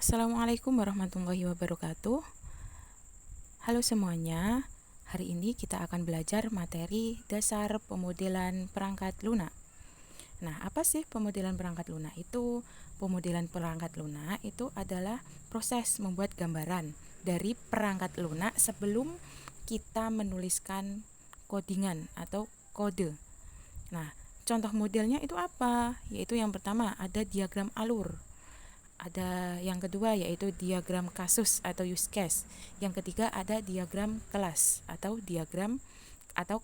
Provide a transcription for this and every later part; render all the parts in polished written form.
Assalamualaikum warahmatullahi wabarakatuh. Halo semuanya, hari ini kita akan belajar materi dasar pemodelan perangkat lunak. Nah, apa sih pemodelan perangkat lunak itu? Pemodelan perangkat lunak itu adalah proses membuat gambaran dari perangkat lunak sebelum kita menuliskan codingan atau kode. Nah, contoh modelnya itu apa? Yaitu yang pertama ada diagram alur. Ada yang kedua yaitu diagram kasus atau use case. Yang ketiga ada diagram kelas atau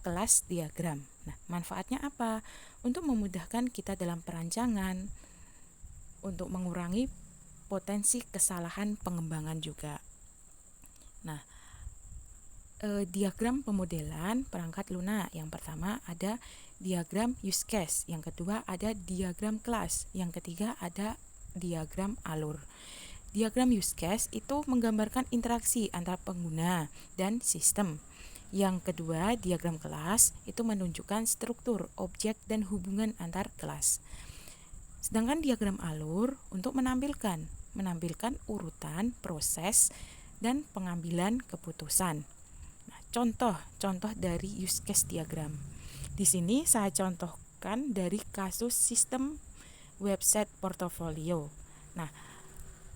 kelas diagram. Nah, manfaatnya apa? Untuk memudahkan kita dalam perancangan, untuk mengurangi potensi kesalahan pengembangan juga. Nah, diagram pemodelan perangkat lunak. Yang pertama ada diagram use case, yang kedua ada diagram kelas, yang ketiga ada diagram alur. Diagram use case itu menggambarkan interaksi antara pengguna dan sistem. Yang kedua, diagram kelas itu menunjukkan struktur, objek, dan hubungan antar kelas. Sedangkan diagram alur untuk menampilkan urutan, proses, dan pengambilan keputusan. Nah, contoh dari use case diagram. Di sini saya contohkan dari kasus sistem website portofolio. Nah,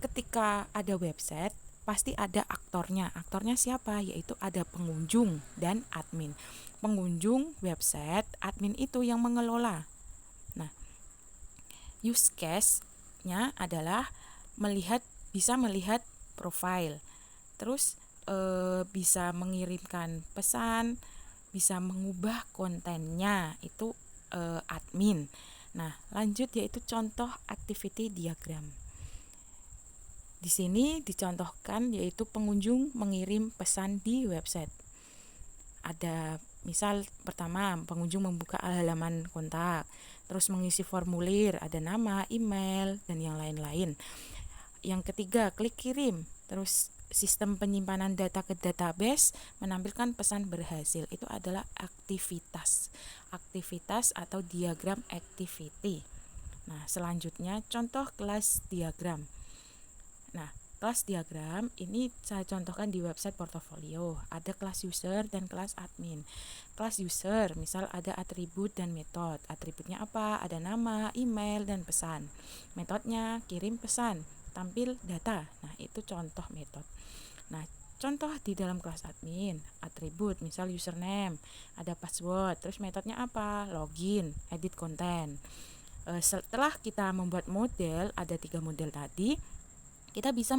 ketika ada website, pasti ada aktornya. Aktornya siapa? Yaitu ada pengunjung dan admin. Pengunjung website, admin itu yang mengelola. Nah, use case-nya adalah bisa melihat profile. Terus bisa mengirimkan pesan, bisa mengubah kontennya, itu admin. Nah, lanjut yaitu contoh activity diagram. Di sini dicontohkan yaitu pengunjung mengirim pesan di website. Ada misal pertama pengunjung membuka halaman kontak, terus mengisi formulir, ada nama, email, dan yang lain-lain. Yang ketiga, klik kirim. Terus sistem penyimpanan data ke database menampilkan pesan berhasil. Itu adalah aktivitas atau diagram activity. Nah, selanjutnya contoh kelas diagram. Nah, kelas diagram ini saya contohkan di website portofolio. Ada kelas user dan kelas admin. Kelas user misal ada atribut dan metode. Atributnya apa? Ada nama, email, dan pesan. Metodenya kirim pesan, tampil data. Nah, itu contoh metode. Nah, contoh di dalam kelas admin, atribut misal username, ada password, terus metodenya apa? Login, edit konten. Setelah kita membuat model, ada 3 model tadi, kita bisa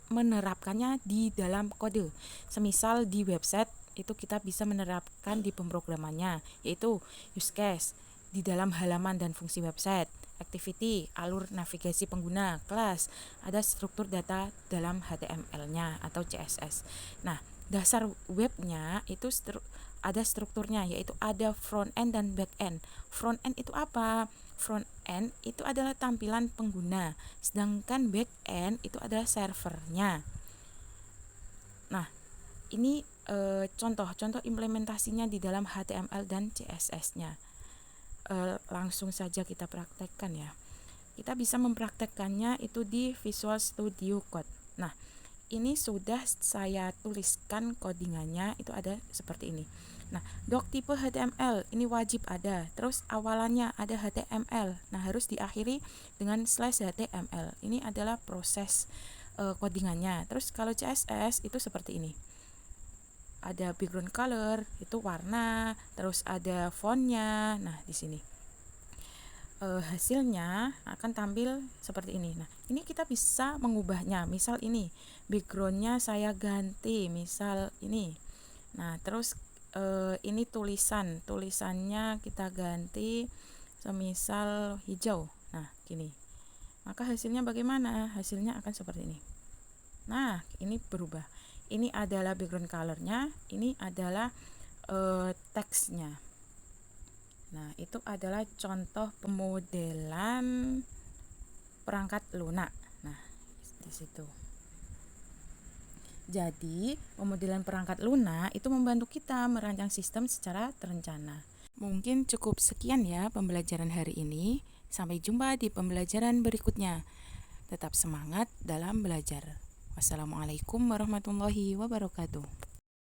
menerapkannya di dalam kode. Semisal di website itu kita bisa menerapkan di pemrogramannya, yaitu use case di dalam halaman dan fungsi website, activity, alur navigasi pengguna, kelas, ada struktur data dalam HTML-nya atau CSS. Nah, dasar webnya itu ada strukturnya, yaitu ada front end dan back end. Front end itu apa? Front end itu adalah tampilan pengguna, sedangkan back end itu adalah servernya. Nah, ini contoh implementasinya di dalam HTML dan CSS-nya. Langsung saja kita praktekkan ya. Kita bisa mempraktekkannya itu di Visual Studio Code. Nah, ini sudah saya tuliskan codingannya, itu ada seperti ini. Nah, doc tipe HTML ini wajib ada. Terus awalannya ada HTML. Nah, harus diakhiri dengan /HTML. Ini adalah proses codingannya. Terus kalau CSS itu seperti ini. Ada background color, itu warna, terus ada fontnya. Nah, di sini hasilnya akan tampil seperti ini. Nah, ini kita bisa mengubahnya. Misal ini backgroundnya saya ganti, misal ini. Nah, terus ini tulisannya kita ganti semisal hijau. Nah, gini. Maka hasilnya bagaimana? Hasilnya akan seperti ini. Nah, ini berubah. Ini adalah background colornya, ini adalah teksnya. Nah, itu adalah contoh pemodelan perangkat lunak. Nah, di situ. Jadi, pemodelan perangkat lunak itu membantu kita merancang sistem secara terencana. Mungkin cukup sekian ya pembelajaran hari ini. Sampai jumpa di pembelajaran berikutnya. tetap semangat dalam belajar. Wassalamualaikum warahmatullahi wabarakatuh.